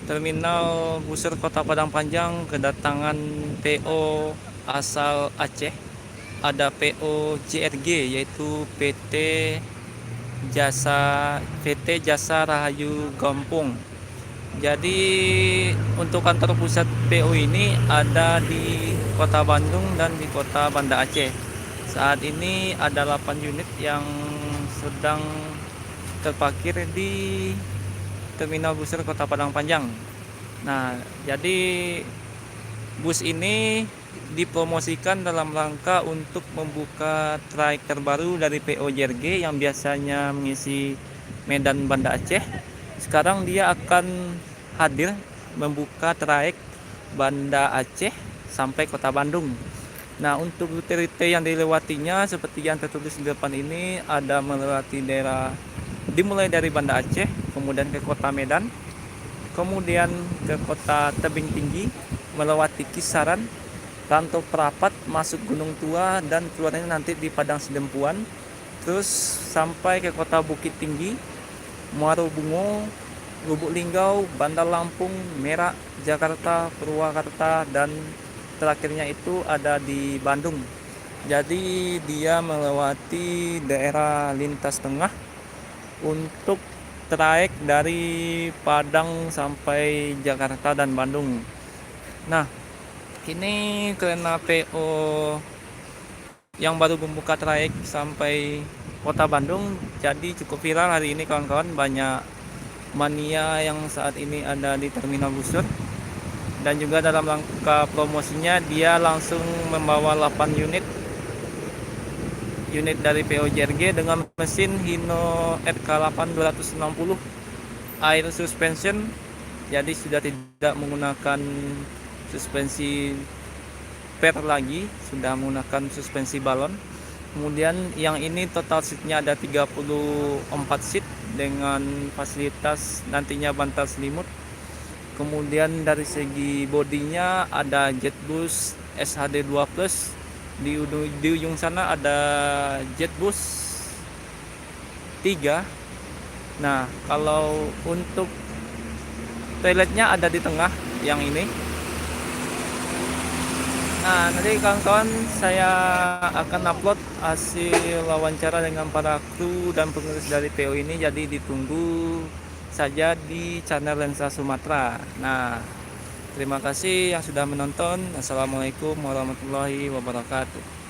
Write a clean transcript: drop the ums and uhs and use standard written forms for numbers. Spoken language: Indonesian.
Terminal Busur Kota Padang Panjang kedatangan PO asal Aceh. Ada PO JRG yaitu PT Jasa Rahayu Gampung. Jadi untuk kantor pusat PO ini ada di Kota Bandung dan di Kota Banda Aceh. Saat ini ada 8 unit yang sedang terparkir di Terminal Busur Kota Padang Panjang. Nah, jadi bus ini dipromosikan dalam rangka untuk membuka trayek terbaru dari PO JRG yang biasanya mengisi Medan Banda Aceh. Sekarang dia akan hadir membuka trayek Banda Aceh sampai Kota Bandung. Nah, untuk rute-rute yang dilewatinya seperti yang tertulis di depan ini ada melewati daerah dimulai dari Banda Aceh, kemudian ke Kota Medan, kemudian ke Kota Tebing Tinggi, melewati Kisaran, Rantau Perapat, masuk Gunung Tua, dan keluarnya nanti di Padang Sidempuan, terus sampai ke Kota Bukit Tinggi, Muaro Bungo, Lubuk Linggau, Bandar Lampung, Merak, Jakarta, Purwakarta, dan terakhirnya itu ada di Bandung. Jadi dia melewati daerah lintas tengah untuk trayek dari Padang sampai Jakarta dan Bandung. Nah, ini karena PO yang baru membuka trayek sampai Kota Bandung, jadi cukup viral hari ini kawan-kawan. Banyak mania yang saat ini ada di Terminal Busur. Dan juga dalam rangka promosinya dia langsung membawa 8 unit dari PO JRG dengan mesin Hino RK8 260 air suspension. Jadi sudah tidak menggunakan suspensi per lagi, sudah menggunakan suspensi balon. Kemudian yang ini total seatnya ada 34 seat dengan fasilitas nantinya bantal selimut. Kemudian dari segi bodinya ada Jetbus SHD 2 Plus. Di ujung sana ada Jetbus 3. Nah, kalau untuk toiletnya ada di tengah yang ini. Nah, nanti kawan-kawan saya akan upload hasil wawancara dengan para kru dan pengurus dari PO ini, jadi ditunggu saja di channel Lensa Sumatera. Nah, terima kasih yang sudah menonton. Assalamualaikum warahmatullahi wabarakatuh.